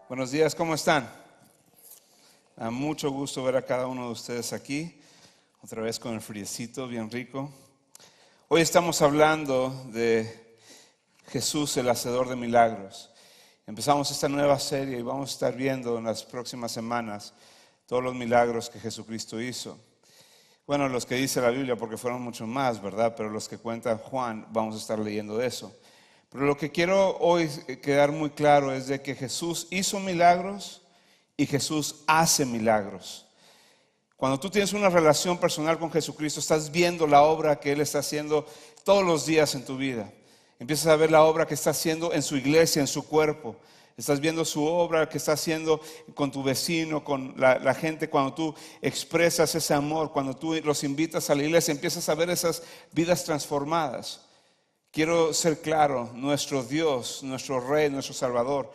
Buenos días, ¿cómo están? Da mucho gusto ver a cada uno de ustedes aquí, otra vez con el friecito bien rico. Hoy estamos hablando de Jesús, el hacedor de milagros. Empezamos esta nueva serie y vamos a estar viendo en las próximas semanas todos los milagros que Jesucristo hizo. Bueno, los que dice la Biblia, porque fueron muchos más, ¿verdad? Pero los que cuenta Juan, vamos a estar leyendo de eso. Pero lo que quiero hoy quedar muy claro es de que Jesús hizo milagros y Jesús hace milagros. Cuando tú tienes una relación personal con Jesucristo, estás viendo la obra que Él está haciendo todos los días en tu vida. Empiezas a ver la obra que está haciendo en su iglesia, en su cuerpo. Estás viendo su obra que está haciendo con tu vecino, con la gente. Cuando tú expresas ese amor, cuando tú los invitas a la iglesia, empiezas a ver esas vidas transformadas. Quiero ser claro, nuestro Dios, nuestro Rey, nuestro Salvador,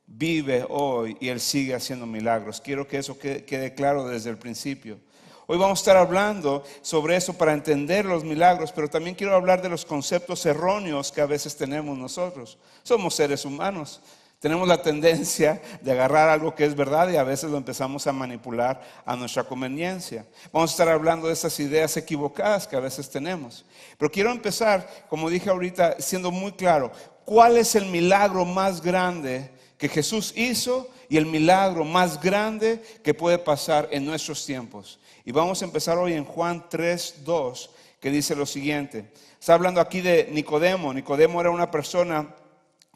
vive hoy y Él sigue haciendo milagros. Quiero que eso quede claro desde el principio. Hoy vamos a estar hablando sobre eso para entender los milagros, pero también quiero hablar de los conceptos erróneos que a veces tenemos nosotros. Somos seres humanos. Tenemos la tendencia de agarrar algo que es verdad y a veces lo empezamos a manipular a nuestra conveniencia. Vamos a estar hablando de esas ideas equivocadas que a veces tenemos. Pero quiero empezar, como dije ahorita, siendo muy claro, ¿cuál es el milagro más grande que Jesús hizo y el milagro más grande que puede pasar en nuestros tiempos? Y vamos a empezar hoy en Juan 3:2, que dice lo siguiente. Está hablando aquí de Nicodemo. Nicodemo era una persona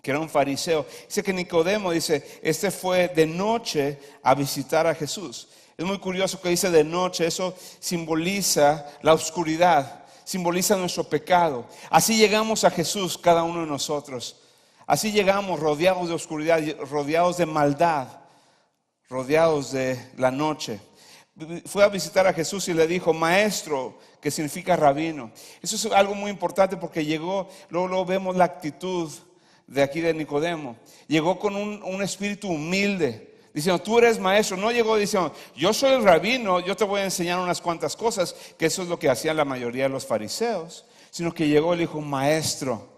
que era un fariseo. Dice que Nicodemo, este fue de noche a visitar a Jesús. Es muy curioso que dice de noche. Eso simboliza la oscuridad, simboliza nuestro pecado. Así llegamos a Jesús cada uno de nosotros. Así llegamos rodeados de oscuridad, rodeados de maldad, rodeados de la noche. Fue a visitar a Jesús y le dijo, maestro, que significa rabino. Eso es algo muy importante porque llegó, luego vemos la actitud de aquí de Nicodemo. Llegó con un espíritu humilde, diciendo, tú eres maestro. No llegó diciendo, yo soy el rabino, yo te voy a enseñar unas cuantas cosas, que eso es lo que hacían la mayoría de los fariseos. Sino que llegó y le dijo, maestro,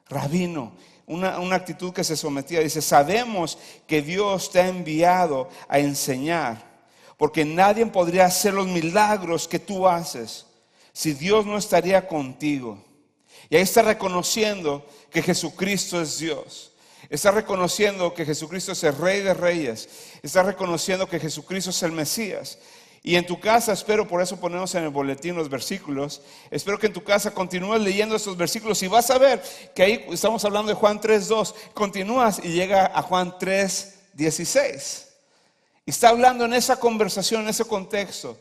rabino. Una actitud que se sometía. Dice, sabemos que Dios te ha enviado a enseñar, porque nadie podría hacer los milagros que tú haces si Dios no estaría contigo. Y ahí está reconociendo que Jesucristo es Dios. Está reconociendo que Jesucristo es el Rey de Reyes. Está reconociendo que Jesucristo es el Mesías. Y en tu casa, espero, por eso ponemos en el boletín los versículos. Espero que en tu casa continúes leyendo estos versículos y vas a ver que ahí estamos hablando de Juan 3:2. Continúas y llega a Juan 3:16. Y está hablando en esa conversación, en ese contexto,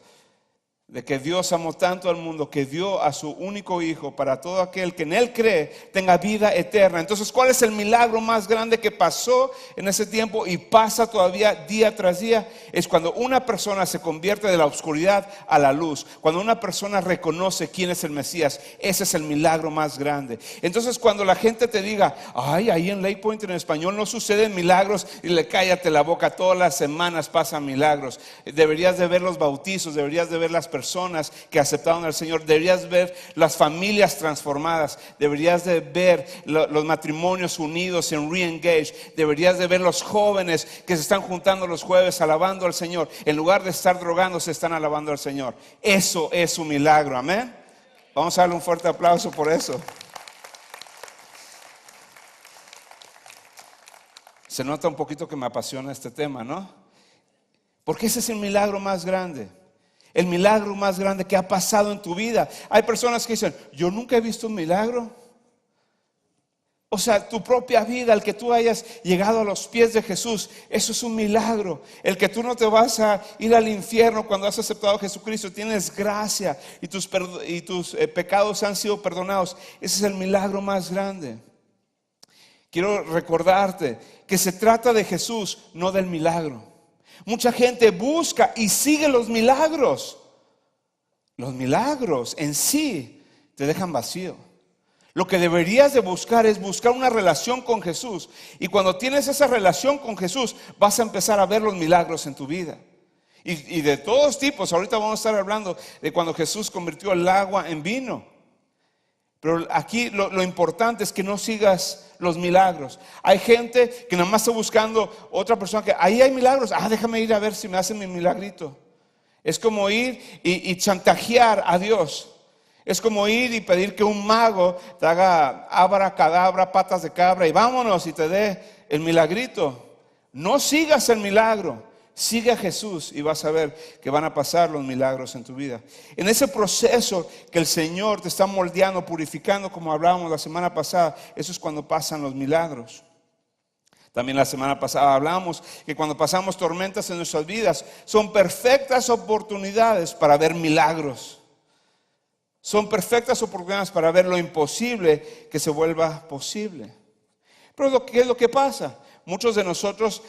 de que Dios amó tanto al mundo que dio a su único hijo para todo aquel que en Él cree tenga vida eterna. Entonces, ¿cuál es el milagro más grande que pasó en ese tiempo y pasa todavía día tras día? Es cuando una persona se convierte de la oscuridad a la luz. Cuando una persona reconoce quién es el Mesías. Ese es el milagro más grande. Entonces, cuando la gente te diga, ay, ahí en Lake Point en español no suceden milagros, y le cállate la boca, todas las semanas pasan milagros. Deberías de ver los bautizos, deberías de ver las personas que aceptaron al Señor, deberías ver las familias transformadas, deberías de ver los matrimonios unidos en Re-Engage, deberías de ver los jóvenes que se están juntando los jueves alabando al Señor, en lugar de estar drogando se están alabando al Señor. Eso es un milagro, amén. Vamos a darle un fuerte aplauso por eso. Se nota un poquito que me apasiona este tema, ¿no? Porque ese es el milagro más grande. El milagro más grande que ha pasado en tu vida. Hay personas que dicen, yo nunca he visto un milagro. O sea, tu propia vida, el que tú hayas llegado a los pies de Jesús, eso es un milagro. El que tú no te vas a ir al infierno cuando has aceptado a Jesucristo, tienes gracia y tus pecados han sido perdonados. Ese es el milagro más grande. Quiero recordarte que se trata de Jesús, no del milagro. Mucha gente busca y sigue los milagros. Los milagros en sí te dejan vacío. Lo que deberías de buscar es buscar una relación con Jesús. Y cuando tienes esa relación con Jesús, vas a empezar a ver los milagros en tu vida. Y de todos tipos. Ahorita vamos a estar hablando de cuando Jesús convirtió el agua en vino. Pero aquí lo importante es que no sigas los milagros. Hay gente que nada más está buscando otra persona que ahí hay milagros. Déjame ir a ver si me hacen mi milagrito. Es como ir y chantajear a Dios. Es como ir y pedir que un mago te haga abracadabra, patas de cabra y vámonos y te dé el milagrito. No sigas el milagro. Sigue a Jesús y vas a ver que van a pasar los milagros en tu vida. En ese proceso que el Señor te está moldeando, purificando, como hablábamos la semana pasada, eso es cuando pasan los milagros. También la semana pasada hablamos que cuando pasamos tormentas en nuestras vidas, son perfectas oportunidades para ver milagros. Son perfectas oportunidades para ver lo imposible que se vuelva posible. Pero ¿qué es lo que pasa? Muchos de nosotros,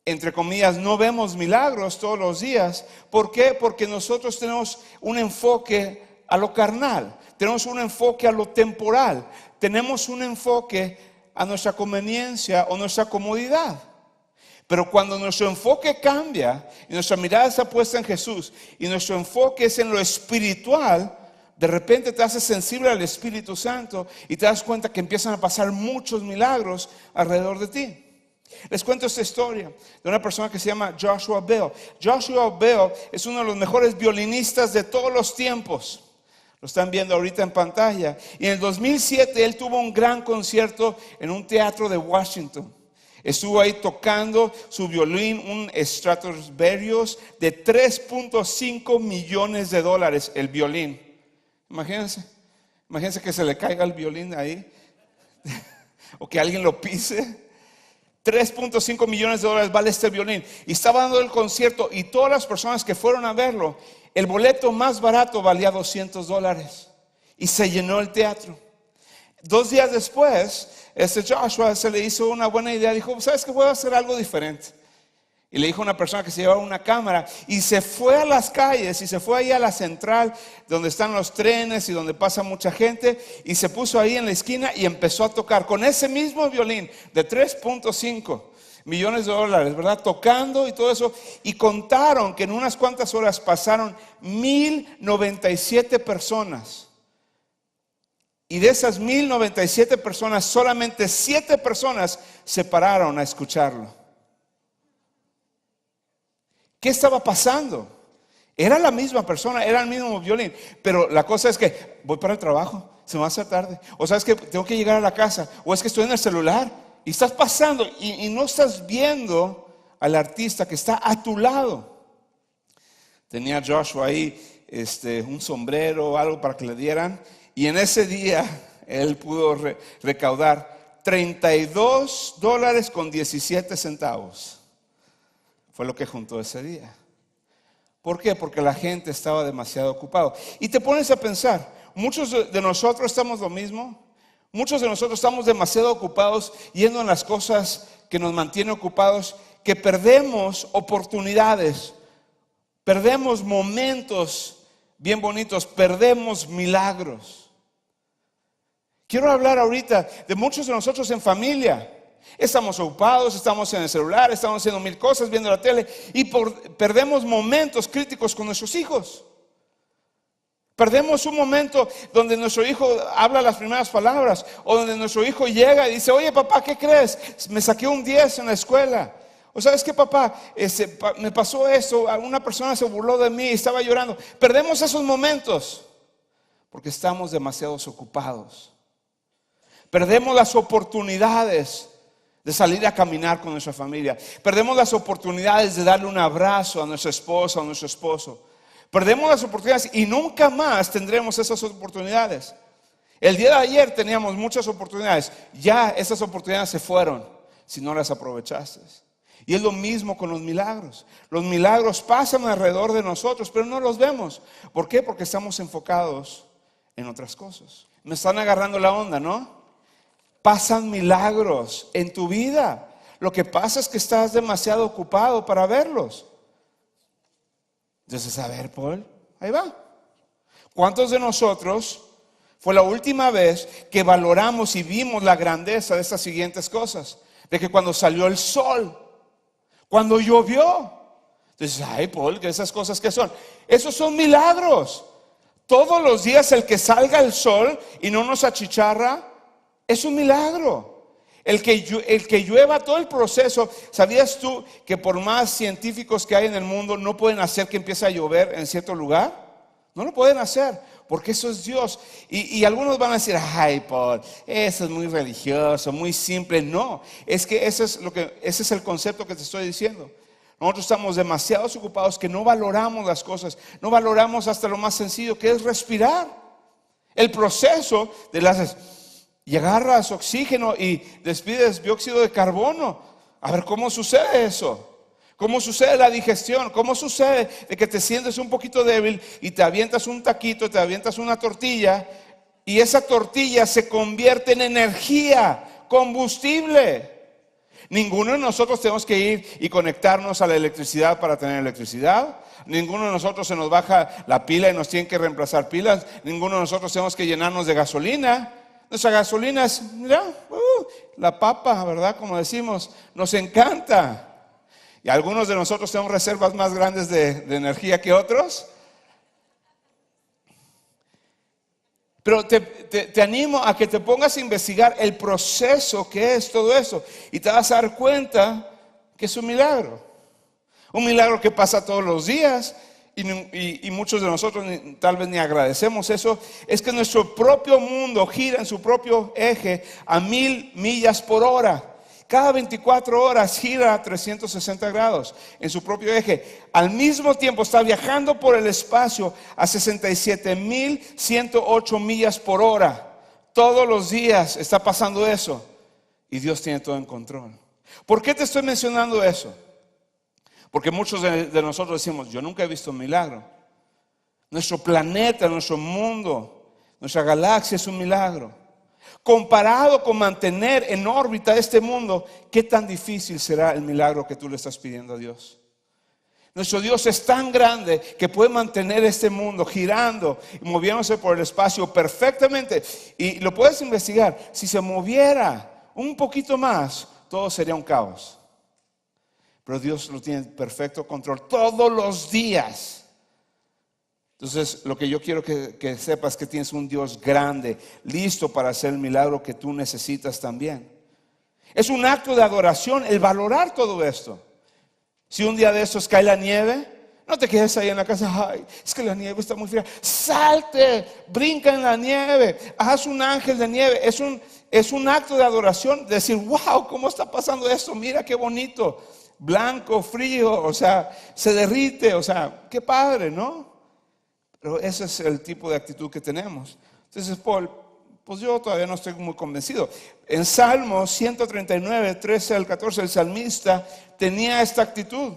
entre comillas, no vemos milagros todos los días. ¿Por qué? Porque nosotros tenemos un enfoque a lo carnal, tenemos un enfoque a lo temporal, tenemos un enfoque a nuestra conveniencia o nuestra comodidad. Pero cuando nuestro enfoque cambia y nuestra mirada está puesta en Jesús y nuestro enfoque es en lo espiritual, de repente te haces sensible al Espíritu Santo y te das cuenta que empiezan a pasar muchos milagros alrededor de ti. Les cuento esta historia de una persona que se llama Joshua Bell. Joshua Bell es uno de los mejores violinistas de todos los tiempos. Lo están viendo ahorita en pantalla. Y en el 2007 él tuvo un gran concierto en un teatro de Washington. Estuvo ahí tocando su violín, un Stradivarius de $3.5 millones el violín. Imagínense que se le caiga el violín ahí o que alguien lo pise. $3.5 millones vale este violín. Y estaba dando el concierto y todas las personas que fueron a verlo, el boleto más barato valía $200 y se llenó el teatro. 2 días después, Joshua se le hizo una buena idea. Dijo, ¿sabes qué? Voy a hacer algo diferente. Y le dijo a una persona que se llevaba una cámara y se fue a las calles y se fue ahí a la central donde están los trenes y donde pasa mucha gente y se puso ahí en la esquina y empezó a tocar con ese mismo violín de $3.5 millones, ¿verdad? Tocando y todo eso, y contaron que en unas cuantas horas pasaron 1,097 personas. Y de esas 1,097 personas, solamente 7 personas se pararon a escucharlo. ¿Qué estaba pasando? Era la misma persona, era el mismo violín, pero la cosa es que voy para el trabajo, se me va a hacer tarde, o sabes que tengo que llegar a la casa, o es que estoy en el celular y estás pasando y no estás viendo al artista que está a tu lado. Tenía Joshua ahí un sombrero o algo para que le dieran, y en ese día él pudo recaudar $32.17. Fue lo que juntó ese día. ¿Por qué? Porque la gente estaba demasiado ocupada. Y te pones a pensar, muchos de nosotros estamos lo mismo. Muchos de nosotros estamos demasiado ocupados yendo en las cosas que nos mantienen ocupados, que perdemos oportunidades, perdemos momentos bien bonitos, perdemos milagros. Quiero hablar ahorita de muchos de nosotros en familia. Estamos ocupados, estamos en el celular, estamos haciendo 1000 cosas, viendo la tele y perdemos momentos críticos con nuestros hijos. Perdemos un momento donde nuestro hijo habla las primeras palabras o donde nuestro hijo llega y dice, oye papá, ¿qué crees? Me saqué un 10 en la escuela. O sabes qué papá, me pasó esto, una persona se burló de mí y estaba llorando. Perdemos esos momentos porque estamos demasiado ocupados. Perdemos las oportunidades de salir a caminar con nuestra familia. Perdemos las oportunidades de darle un abrazo a nuestra esposa o a nuestro esposo. Perdemos las oportunidades y nunca más tendremos esas oportunidades. El día de ayer teníamos muchas oportunidades. Ya esas oportunidades se fueron si no las aprovechaste. Y es lo mismo con los milagros. Los milagros pasan alrededor de nosotros, pero no los vemos. ¿Por qué? Porque estamos enfocados en otras cosas. Me están agarrando la onda, ¿no? Pasan milagros en tu vida. Lo que pasa es que estás demasiado ocupado para verlos. Entonces, a ver, Paul, ahí va. ¿Cuántos de nosotros fue la última vez que valoramos y vimos la grandeza de estas siguientes cosas? De que cuando salió el sol, cuando llovió. Entonces, ay, Paul, ¿que esas cosas qué son? Esos son milagros. Todos los días el que salga el sol y no nos achicharra es un milagro. El que llueva todo el proceso. ¿Sabías tú que por más científicos que hay en el mundo no pueden hacer que empiece a llover en cierto lugar? No lo pueden hacer, porque eso es Dios. Y algunos van a decir, ay, Paul, eso es muy religioso, muy simple. No, es que ese es el concepto que te estoy diciendo. Nosotros estamos demasiado ocupados que no valoramos las cosas. No valoramos hasta lo más sencillo, que es respirar. El proceso de las... Y agarras oxígeno y despides dióxido de carbono. A ver, ¿cómo sucede eso? ¿Cómo sucede la digestión? ¿Cómo sucede de que te sientes un poquito débil y te avientas un taquito, te avientas una tortilla y esa tortilla se convierte en energía, combustible? Ninguno de nosotros tenemos que ir y conectarnos a la electricidad para tener electricidad. Ninguno de nosotros se nos baja la pila y nos tienen que reemplazar pilas. Ninguno de nosotros tenemos que llenarnos de gasolina. Nuestra gasolina es, mira, la papa, ¿verdad? Como decimos, nos encanta. Y algunos de nosotros tenemos reservas más grandes de energía que otros. Pero te animo a que te pongas a investigar el proceso que es todo eso. Y te vas a dar cuenta que es un milagro. Un milagro que pasa todos los días. Y muchos de nosotros tal vez ni agradecemos eso. Es que nuestro propio mundo gira en su propio eje a 1000 millas por hora. Cada 24 horas gira a 360 grados en su propio eje. Al mismo tiempo está viajando por el espacio a 67,108 millas por hora. Todos los días está pasando eso. Y Dios tiene todo en control. ¿Por qué te estoy mencionando eso? Porque muchos de nosotros decimos, yo nunca he visto un milagro. Nuestro planeta, nuestro mundo, nuestra galaxia es un milagro. Comparado con mantener en órbita este mundo, ¿qué tan difícil será el milagro que tú le estás pidiendo a Dios? Nuestro Dios es tan grande que puede mantener este mundo girando y moviéndose por el espacio perfectamente. Y lo puedes investigar. Si se moviera un poquito más, todo sería un caos. Pero Dios lo tiene en perfecto control todos los días. Entonces, lo que yo quiero que sepas es que tienes un Dios grande, listo para hacer el milagro que tú necesitas también. Es un acto de adoración el valorar todo esto. Si un día de estos cae la nieve, no te quedes ahí en la casa, ay, es que la nieve está muy fría. Salte, brinca en la nieve, haz un ángel de nieve. Es un acto de adoración, decir, wow, ¿cómo está pasando esto? Mira qué bonito. Blanco, frío, o sea, se derrite, o sea, qué padre, ¿no? Pero ese es el tipo de actitud que tenemos. Entonces, Paul, pues yo todavía no estoy muy convencido. En Salmos 139, 13 al 14, el salmista tenía esta actitud.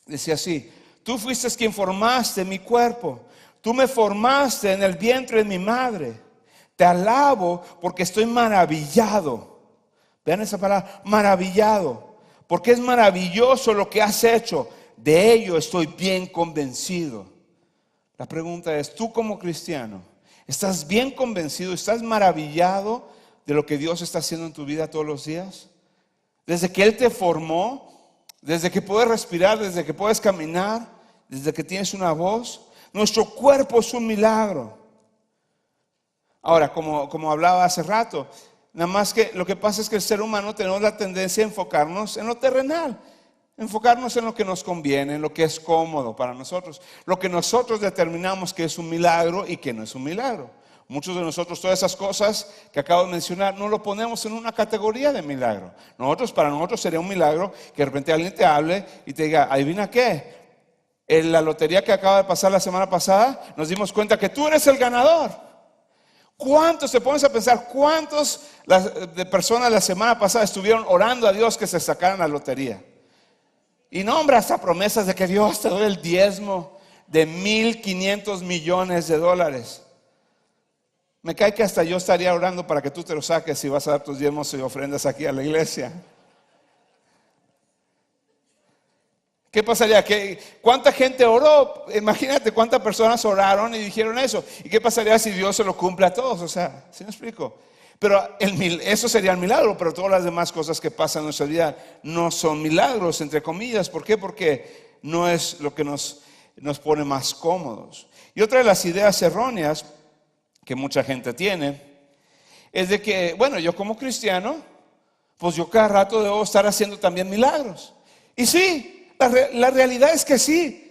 Decía así, tú fuiste quien formaste mi cuerpo, tú me formaste en el vientre de mi madre. Te alabo porque estoy maravillado. Vean esa palabra, maravillado. Porque es maravilloso lo que has hecho. De ello estoy bien convencido. La pregunta es, tú como cristiano, ¿estás bien convencido? ¿Estás maravillado de lo que Dios está haciendo en tu vida todos los días? Desde que Él te formó, desde que puedes respirar, desde que puedes caminar, desde que tienes una voz. Nuestro cuerpo es un milagro. Ahora, como hablaba hace rato, nada más que lo que pasa es que el ser humano tenemos la tendencia a enfocarnos en lo terrenal, enfocarnos en lo que nos conviene, en lo que es cómodo para nosotros, lo que nosotros determinamos que es un milagro y que no es un milagro. Muchos de nosotros todas esas cosas que acabo de mencionar no lo ponemos en una categoría de milagro. Para nosotros sería un milagro que de repente alguien te hable y te diga, ¿adivina qué? En la lotería que acaba de pasar la semana pasada nos dimos cuenta que tú eres el ganador. ¿Cuántos, te pones a pensar, cuántos de personas la semana pasada estuvieron orando a Dios que se sacaran la lotería? Y no, hombre, hasta promesas de que Dios te doy el diezmo de 1,500 millones de dólares. Me cae que hasta yo estaría orando para que tú te lo saques si vas a dar tus diezmos y ofrendas aquí a la iglesia. ¿Qué pasaría? ¿Cuánta gente oró? Imagínate cuántas personas oraron y dijeron eso. ¿Y qué pasaría si Dios se lo cumple a todos? O sea, ¿sí me explico? Pero eso sería el milagro, pero todas las demás cosas que pasan en nuestra vida no son milagros, entre comillas. ¿Por qué? Porque no es lo que nos pone más cómodos. Y otra de las ideas erróneas que mucha gente tiene es de que, bueno, yo como cristiano, pues yo cada rato debo estar haciendo también milagros. Y sí, la realidad es que sí.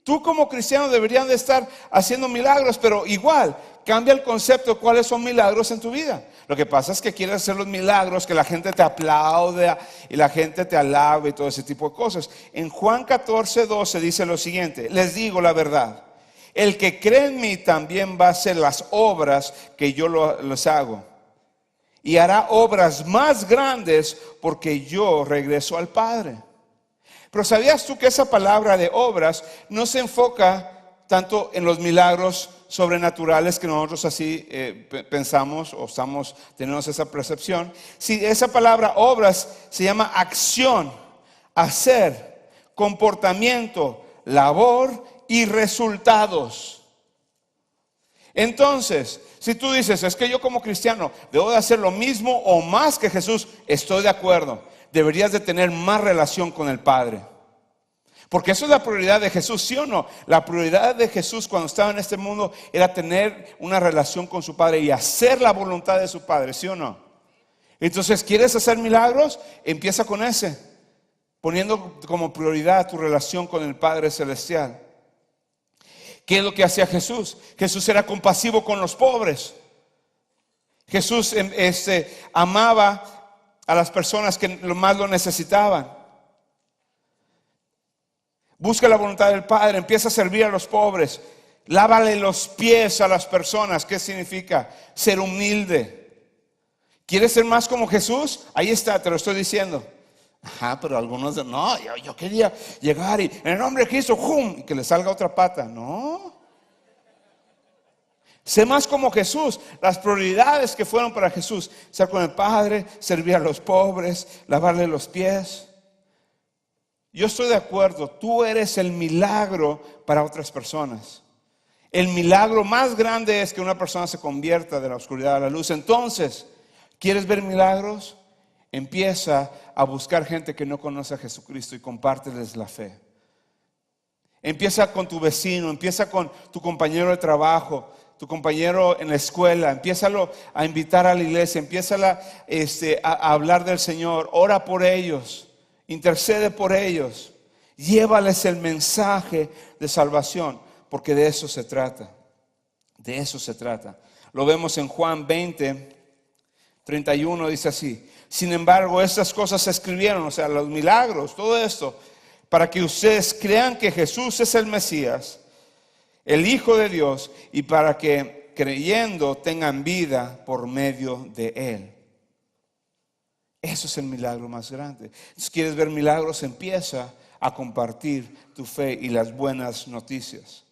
Tú como cristiano deberías de estar haciendo milagros, pero igual, cambia el concepto de cuáles son milagros en tu vida. Lo que pasa es que quieres hacer los milagros, que la gente te aplaude y la gente te alabe y todo ese tipo de cosas. En Juan 14:12 dice lo siguiente: les digo la verdad, el que cree en mí también va a hacer las obras que yo les hago, y hará obras más grandes porque yo regreso al Padre. Pero ¿sabías tú que esa palabra de obras no se enfoca tanto en los milagros sobrenaturales que nosotros así pensamos o tenemos esa percepción? Si esa palabra obras se llama acción, hacer, comportamiento, labor y resultados. Entonces, si tú dices, es que yo como cristiano debo de hacer lo mismo o más que Jesús, estoy de acuerdo. Deberías de tener más relación con el Padre. Porque eso es la prioridad de Jesús, ¿sí o no? La prioridad de Jesús cuando estaba en este mundo era tener una relación con su Padre y hacer la voluntad de su Padre, ¿sí o no? Entonces, ¿quieres hacer milagros? Empieza con ese, poniendo como prioridad tu relación con el Padre Celestial. ¿Qué es lo que hacía Jesús? Jesús era compasivo con los pobres. Jesús amaba a las personas que más lo necesitaban. Busca la voluntad del Padre, empieza a servir a los pobres, lávale los pies a las personas. ¿Qué significa? Ser humilde. ¿Quieres ser más como Jesús? Ahí está, te lo estoy diciendo. Ajá, pero algunos no, yo quería llegar y en el nombre de Cristo, ¡jum!, y que le salga otra pata. No. Sé más como Jesús. Las prioridades que fueron para Jesús: estar con el Padre, servir a los pobres, lavarle los pies. Yo estoy de acuerdo, tú eres el milagro para otras personas. El milagro más grande es que una persona se convierta de la oscuridad a la luz. Entonces, ¿quieres ver milagros? Empieza a buscar gente que no conoce a Jesucristo y compárteles la fe. Empieza con tu vecino, empieza con tu compañero de trabajo, tu compañero en la escuela. Empiézalo a invitar a la iglesia, empiézala a hablar del Señor. Ora por ellos, intercede por ellos, llévales el mensaje de salvación, porque de eso se trata. De eso se trata. Lo vemos en Juan 20:31, dice así: sin embargo, estas cosas se escribieron, o sea, los milagros, todo esto, para que ustedes crean que Jesús es el Mesías, el Hijo de Dios, y para que creyendo tengan vida por medio de Él. Eso es el milagro más grande. Si quieres ver milagros, empieza a compartir tu fe y las buenas noticias.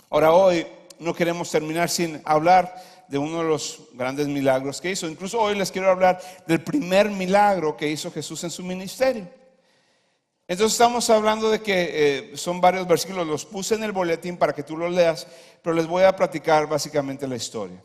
Ahora, hoy no queremos terminar sin hablar de uno de los grandes milagros que hizo. Incluso hoy les quiero hablar del primer milagro que hizo Jesús en su ministerio. Entonces estamos hablando de que son varios versículos, los puse en el boletín para que tú los leas, pero les voy a platicar básicamente la historia.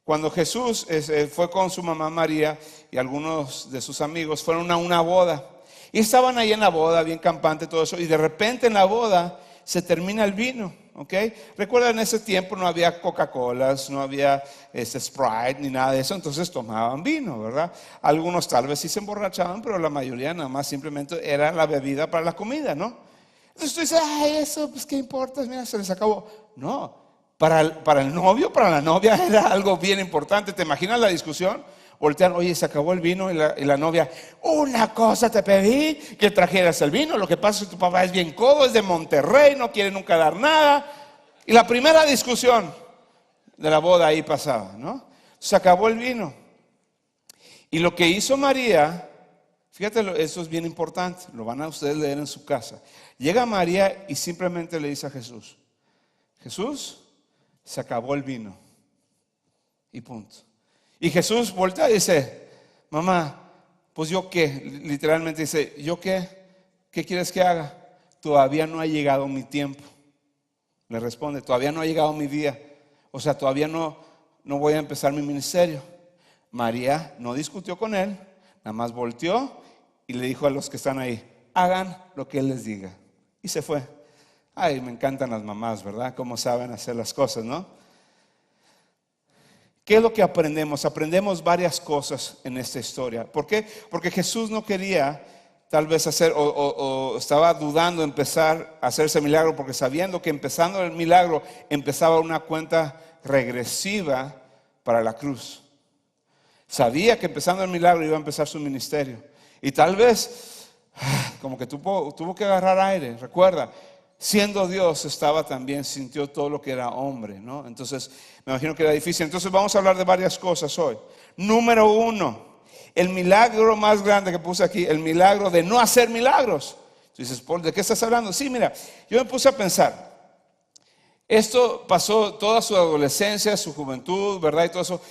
Cuando Jesús fue con su mamá María y algunos de sus amigos, fueron a una boda. Y estaban ahí en la boda, bien campante, todo eso. Y de repente en la boda se termina el vino, ¿ok? Recuerda, en ese tiempo no había Coca-Colas, no había Sprite ni nada de eso. Entonces tomaban vino, ¿verdad? Algunos tal vez sí se emborrachaban, pero la mayoría nada más simplemente era la bebida para la comida, ¿no? Entonces tú dices, ay, eso, pues qué importa, mira, se les acabó. No. Para el novio, para la novia era algo bien importante. ¿Te imaginas la discusión? Voltean, oye, se acabó el vino, y la novia, una cosa te pedí, que trajeras el vino. Lo que pasa es que tu papá es bien codo, es de Monterrey, no quiere nunca dar nada. Y la primera discusión de la boda ahí pasaba, ¿no? Se acabó el vino. Y lo que hizo María, fíjate, eso es bien importante, lo van a ustedes leer en su casa. Llega María y simplemente le dice a Jesús, Jesús, se acabó el vino. Y punto. Y Jesús voltea y dice, mamá, pues yo qué, literalmente dice, ¿yo qué? ¿Qué quieres que haga? Todavía no ha llegado mi tiempo. Le responde, todavía no ha llegado mi día. O sea, todavía no voy a empezar mi ministerio. María no discutió con él, nada más volteó y le dijo a los que están ahí, hagan lo que él les diga. Y se fue. Ay, me encantan las mamás, ¿verdad? Cómo saben hacer las cosas, ¿no? ¿Qué es lo que aprendemos? Aprendemos varias cosas en esta historia. ¿Por qué? Porque Jesús no quería tal vez hacer o estaba dudando empezar a hacer ese milagro, porque sabiendo que empezando el milagro empezaba una cuenta regresiva para la cruz. Sabía que empezando el milagro iba a empezar su ministerio. Y tal vez como que tuvo que agarrar aire. Recuerda, siendo Dios estaba también, sintió todo lo que era hombre, ¿no? Entonces me imagino que era difícil. Entonces vamos a hablar de varias cosas hoy. Número 1, el milagro más grande que puse aquí, el milagro de no hacer milagros. Tú dices, Paul, ¿de qué estás hablando? Sí, mira, yo me puse a pensar. Esto pasó toda su adolescencia, su juventud, ¿verdad? Y todo eso.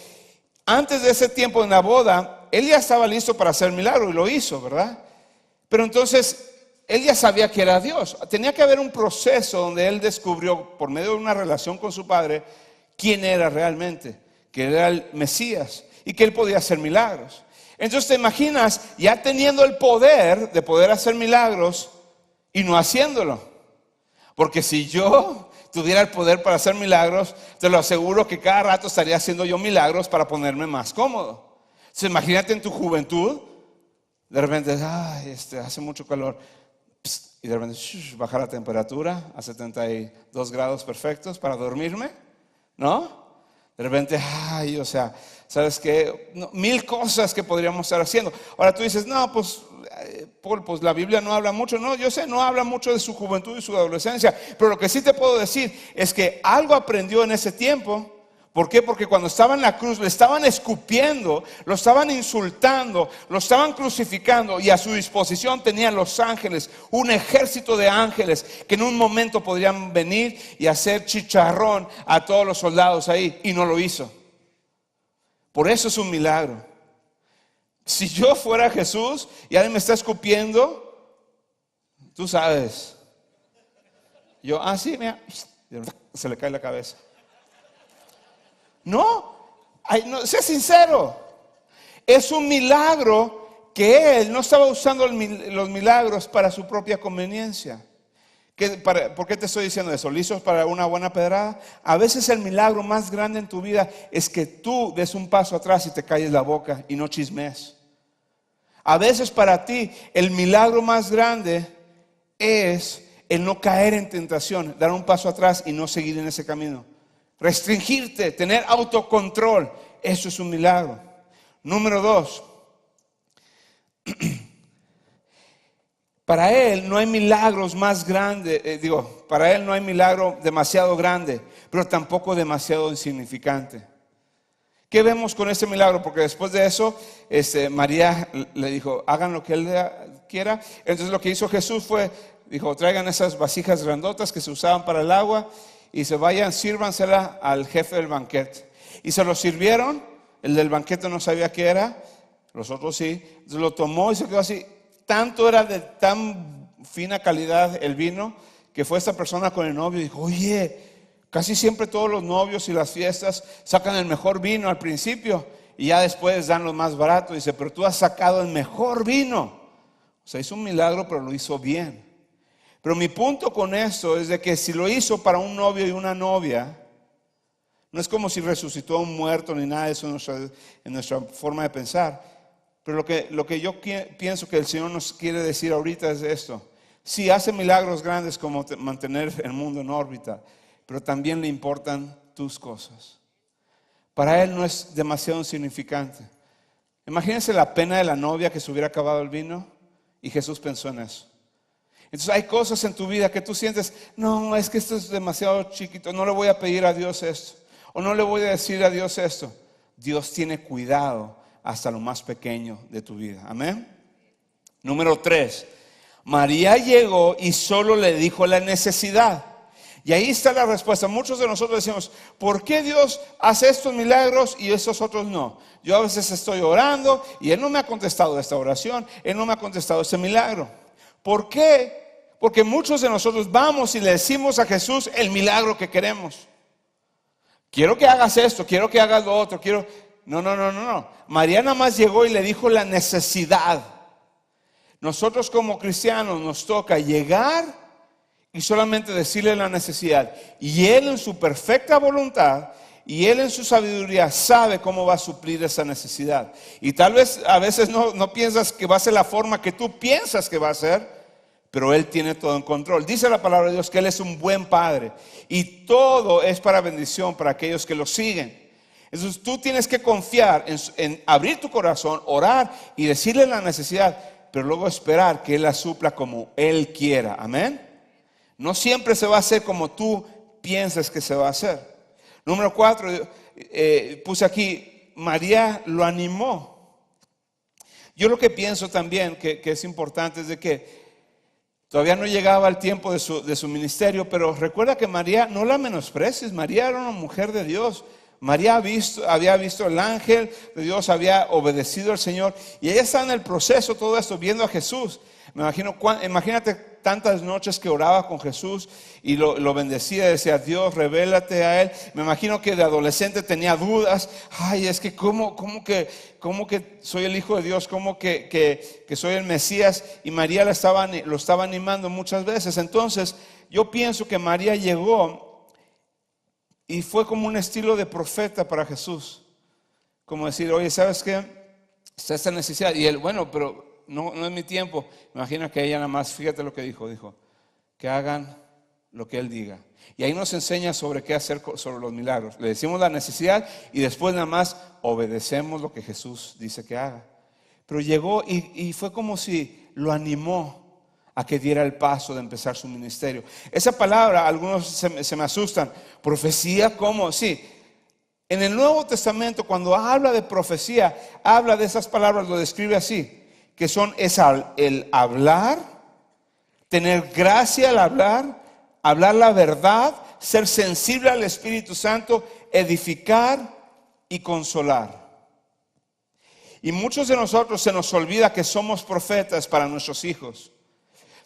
Antes de ese tiempo en la boda, él ya estaba listo para hacer milagro y lo hizo, ¿verdad? Pero entonces él ya sabía que era Dios. Tenía que haber un proceso donde él descubrió, por medio de una relación con su padre, quién era realmente, que era el Mesías y que él podía hacer milagros. Entonces te imaginas ya teniendo el poder de poder hacer milagros y no haciéndolo. Porque si yo tuviera el poder para hacer milagros, te lo aseguro que cada rato estaría haciendo yo milagros para ponerme más cómodo. Entonces imagínate en tu juventud, de repente, hace mucho calor. Y de repente baja la temperatura a 72 grados perfectos para dormirme, ¿no? De repente, ¿sabes qué? No, 1000 cosas que podríamos estar haciendo. Ahora tú dices, no, pues, Paul, pues la Biblia no habla mucho. No, yo sé, no habla mucho de su juventud y su adolescencia. Pero lo que sí te puedo decir es que algo aprendió en ese tiempo. ¿Por qué? Porque cuando estaba en la cruz le estaban escupiendo, lo estaban insultando, lo estaban crucificando, y a su disposición tenían los ángeles, un ejército de ángeles que en un momento podrían venir y hacer chicharrón a todos los soldados ahí, y no lo hizo. Por eso es un milagro. Si yo fuera Jesús y alguien me está escupiendo, tú sabes, yo, sí, mira, se le cae la cabeza. No, sé sincero. Es un milagro que él no estaba usando los milagros para su propia conveniencia. ¿Por qué te estoy diciendo eso? ¿Listos para una buena pedrada? A veces el milagro más grande en tu vida es que tú des un paso atrás y te calles la boca y no chismes. A veces para ti el milagro más grande es el no caer en tentación, dar un paso atrás y no seguir en ese camino. Restringirte, tener autocontrol, eso es un milagro. Número 2, para él no hay milagros más grandes, para él no hay milagro demasiado grande, pero tampoco demasiado insignificante. ¿Qué vemos con este milagro? Porque después de eso, María le dijo, hagan lo que él quiera. Entonces lo que hizo Jesús fue, dijo, traigan esas vasijas grandotas que se usaban para el agua y se vayan, sírvansela al jefe del banquete. Y se lo sirvieron. El del banquete no sabía qué era, los otros sí. Entonces lo tomó y se quedó así. Tanto era de tan fina calidad el vino, que fue esta persona con el novio y dijo, oye, casi siempre todos los novios y las fiestas sacan el mejor vino al principio y ya después dan lo más barato. Dice, pero tú has sacado el mejor vino. O sea, hizo un milagro, pero lo hizo bien. Pero mi punto con esto es de que si lo hizo para un novio y una novia, no es como si resucitó a un muerto ni nada de eso en nuestra forma de pensar. Pero lo que yo pienso que el Señor nos quiere decir ahorita es esto. Sí, hace milagros grandes como mantener el mundo en órbita, pero también le importan tus cosas. Para Él no es demasiado insignificante. Imagínense la pena de la novia que se hubiera acabado el vino, y Jesús pensó en eso. Entonces hay cosas en tu vida que tú sientes, no, es que esto es demasiado chiquito, no le voy a pedir a Dios esto, o no le voy a decir a Dios esto. Dios tiene cuidado hasta lo más pequeño de tu vida. Amén. Número 3, María llegó y solo le dijo la necesidad. Y ahí está la respuesta. Muchos de nosotros decimos, ¿por qué Dios hace estos milagros y estos otros no? Yo a veces estoy orando y Él no me ha contestado esta oración, Él no me ha contestado este milagro. ¿Por qué? Porque muchos de nosotros vamos y le decimos a Jesús el milagro que queremos. Quiero que hagas esto, quiero que hagas lo otro, No. María nada más llegó y le dijo la necesidad. Nosotros como cristianos nos toca llegar y solamente decirle la necesidad. Y Él en su perfecta voluntad y Él en su sabiduría sabe cómo va a suplir esa necesidad. Y tal vez a veces no piensas que va a ser la forma que tú piensas que va a ser, pero Él tiene todo en control. Dice la palabra de Dios que Él es un buen Padre y todo es para bendición para aquellos que lo siguen. Entonces tú tienes que confiar en abrir tu corazón, orar y decirle la necesidad, pero luego esperar que Él la supla como Él quiera. Amén. No siempre se va a hacer como tú piensas que se va a hacer. Número 4, puse aquí, María lo animó. Yo lo que pienso también que es importante es de que todavía no llegaba el tiempo de su ministerio, pero recuerda que María, no la menosprecies, María era una mujer de Dios. María había visto el ángel de Dios, había obedecido al Señor y ella está en el proceso, todo esto, viendo a Jesús. Imagínate tantas noches que oraba con Jesús y lo bendecía, decía: Dios, revélate a Él. Me imagino que de adolescente tenía dudas. Ay, es que ¿cómo que soy el Hijo de Dios? ¿Cómo que soy el Mesías? Y María lo estaba animando muchas veces. Entonces yo pienso que María llegó y fue como un estilo de profeta para Jesús. Como decir: oye, ¿sabes qué? Está esta necesidad. Y Él, bueno, pero no es mi tiempo. Imagina que ella nada más, fíjate lo que dijo que hagan lo que Él diga. Y ahí nos enseña sobre qué hacer sobre los milagros. Le decimos la necesidad y después nada más obedecemos lo que Jesús dice que haga. Pero llegó y fue como si lo animó a que diera el paso de empezar su ministerio. Esa palabra, algunos se me asustan. Profecía, ¿cómo? Sí. En el Nuevo Testamento, cuando habla de profecía, habla de esas palabras, lo describe así, que es el hablar, tener gracia al hablar la verdad, ser sensible al Espíritu Santo, edificar y consolar. Y muchos de nosotros se nos olvida que somos profetas para nuestros hijos.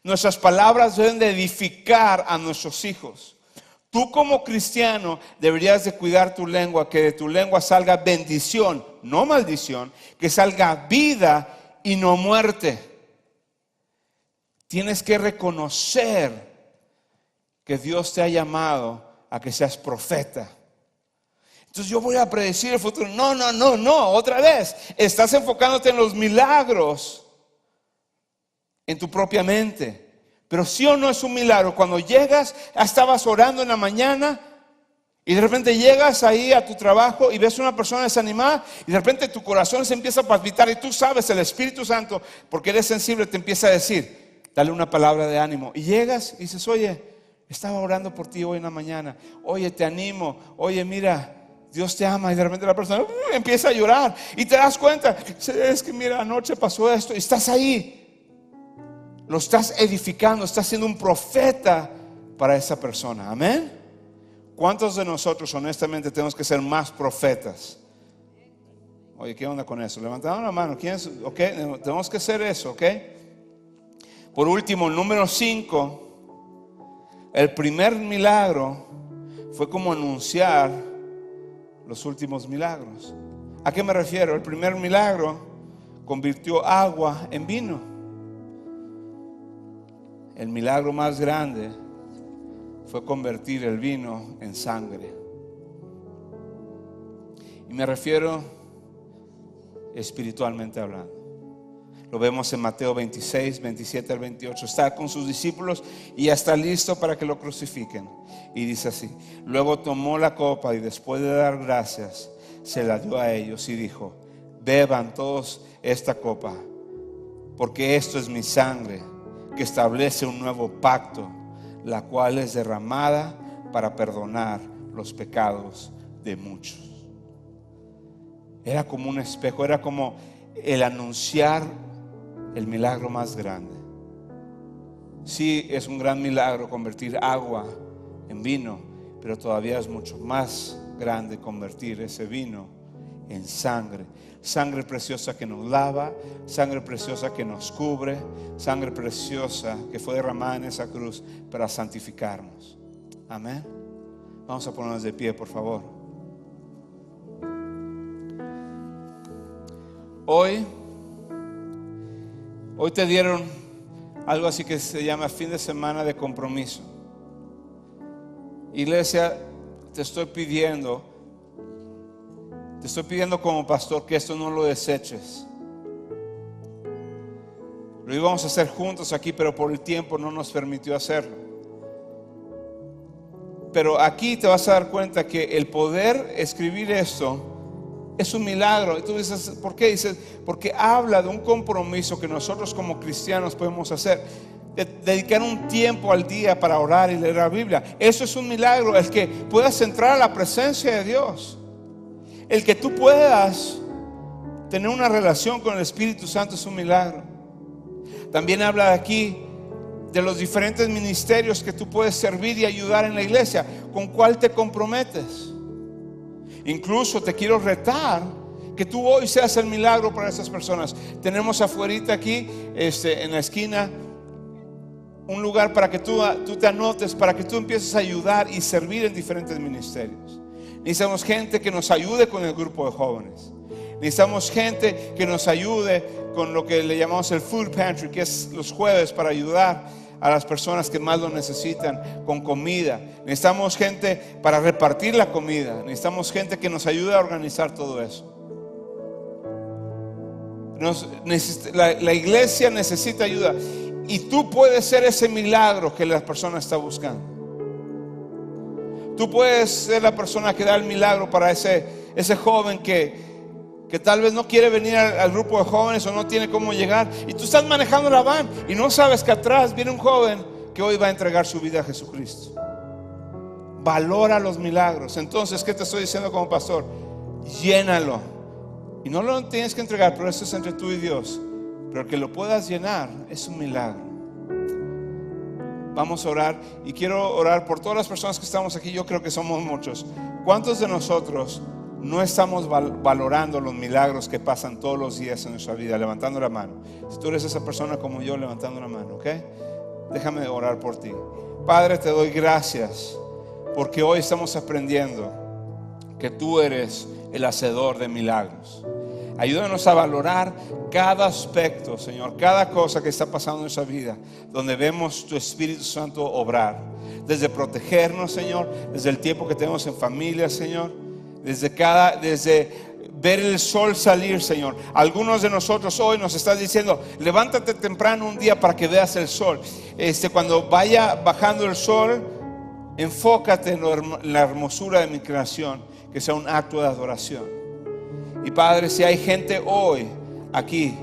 Nuestras palabras deben de edificar a nuestros hijos. Tú como cristiano deberías de cuidar tu lengua, que de tu lengua salga bendición, no maldición, que salga vida y no muerte. Tienes que reconocer que Dios te ha llamado a que seas profeta. Entonces yo voy a predecir el futuro. No, otra vez. Estás enfocándote en los milagros en tu propia mente. Pero sí o no es un milagro cuando llegas, estabas orando en la mañana y de repente llegas ahí a tu trabajo y ves una persona desanimada y de repente tu corazón se empieza a palpitar y tú sabes, el Espíritu Santo, porque eres sensible, te empieza a decir: dale una palabra de ánimo. Y llegas y dices: oye, estaba orando por ti hoy en la mañana, oye, te animo, oye, mira, Dios te ama. Y de repente la persona empieza a llorar y te das cuenta: es que mira, anoche pasó esto. Y estás ahí, lo estás edificando, estás siendo un profeta para esa persona. Amén. ¿Cuántos de nosotros honestamente tenemos que ser más profetas? Oye, ¿qué onda con eso? Levantaron la mano. ¿Quién es? Ok, tenemos que hacer eso, ok. Por último, número 5, el primer milagro fue como anunciar los últimos milagros. ¿A qué me refiero? El primer milagro convirtió agua en vino. El milagro más grande fue convertir el vino en sangre. Y me refiero espiritualmente hablando. Lo vemos en Mateo 26, 27 al 28. Está con sus discípulos y ya está listo para que lo crucifiquen. Y dice así: luego tomó la copa y después de dar gracias, se la dio a ellos y dijo: beban todos esta copa, porque esto es mi sangre, que establece un nuevo pacto, la cual es derramada para perdonar los pecados de muchos. Era como un espejo, era como el anunciar el milagro más grande. Sí, es un gran milagro convertir agua en vino, pero todavía es mucho más grande convertir ese vino en sangre. Sangre preciosa que nos lava, sangre preciosa que nos cubre, sangre preciosa que fue derramada en esa cruz para santificarnos. Amén. Vamos a ponernos de pie, por favor. Hoy te dieron algo así que se llama fin de semana de compromiso. Iglesia, te estoy pidiendo como pastor que esto no lo deseches. Lo íbamos a hacer juntos aquí, pero por el tiempo no nos permitió hacerlo. Pero aquí te vas a dar cuenta que el poder escribir esto es un milagro. Y tú dices, ¿por qué? Dices, porque habla de un compromiso que nosotros como cristianos podemos hacer. Dedicar un tiempo al día para orar y leer la Biblia. Eso es un milagro. El que puedas entrar a la presencia de Dios, el que tú puedas tener una relación con el Espíritu Santo es un milagro. También habla aquí de los diferentes ministerios que tú puedes servir y ayudar en la iglesia. ¿Con cuál te comprometes? Incluso te quiero retar que tú hoy seas el milagro para esas personas. Tenemos afuerita aquí, en la esquina, un lugar para que tú te anotes, para que tú empieces a ayudar y servir en diferentes ministerios. Necesitamos gente que nos ayude con el grupo de jóvenes. Necesitamos gente que nos ayude con lo que le llamamos el food pantry, que es los jueves para ayudar a las personas que más lo necesitan con comida. Necesitamos gente para repartir la comida. Necesitamos gente que nos ayude a organizar todo eso. La iglesia necesita ayuda. Y tú puedes ser ese milagro que la persona está buscando. Tú puedes ser la persona que da el milagro para ese joven que tal vez no quiere venir al grupo de jóvenes o no tiene cómo llegar. Y tú estás manejando la van y no sabes que atrás viene un joven que hoy va a entregar su vida a Jesucristo. Valora los milagros. Entonces, ¿qué te estoy diciendo como pastor? Llénalo. Y no lo tienes que entregar, pero eso es entre tú y Dios. Pero que lo puedas llenar es un milagro. Vamos a orar y quiero orar por todas las personas que estamos aquí. Yo creo que somos muchos. ¿Cuántos de nosotros no estamos valorando los milagros que pasan todos los días en nuestra vida? Levantando la mano. Si tú eres esa persona como yo, levantando la mano, ¿ok? Déjame orar por ti. Padre, te doy gracias porque hoy estamos aprendiendo que tú eres el hacedor de milagros. Ayúdanos a valorar cada aspecto, Señor, cada cosa que está pasando en nuestra vida, donde vemos tu Espíritu Santo obrar. Desde protegernos, Señor, desde el tiempo que tenemos en familia, Señor, desde ver el sol salir, Señor. Algunos de nosotros hoy nos estás diciendo, levántate temprano un día para que veas el sol. Cuando vaya bajando el sol, enfócate en la hermosura de mi creación, que sea un acto de adoración. Y Padre, si hay gente hoy aquí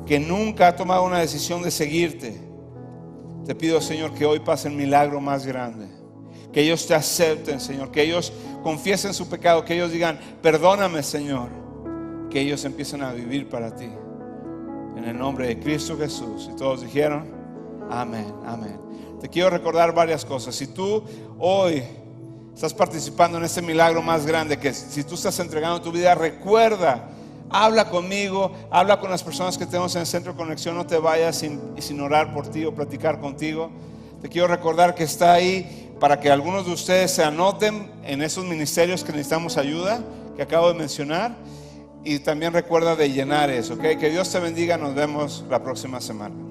que nunca ha tomado una decisión de seguirte, te pido, Señor, que hoy pase el milagro más grande. Que ellos te acepten, Señor. Que ellos confiesen su pecado. Que ellos digan, perdóname, Señor. Que ellos empiecen a vivir para ti. En el nombre de Cristo Jesús. Y todos dijeron, amén, amén. Te quiero recordar varias cosas. Si tú hoy estás participando en este milagro más grande, que si tú estás entregando tu vida, recuerda, habla conmigo, habla con las personas que tenemos en el centro de conexión. No te vayas sin orar por ti o platicar contigo. Te quiero recordar que está ahí para que algunos de ustedes se anoten en esos ministerios que necesitamos ayuda, que acabo de mencionar. Y también recuerda de llenar eso, ¿ok? Que Dios te bendiga. Nos vemos la próxima semana.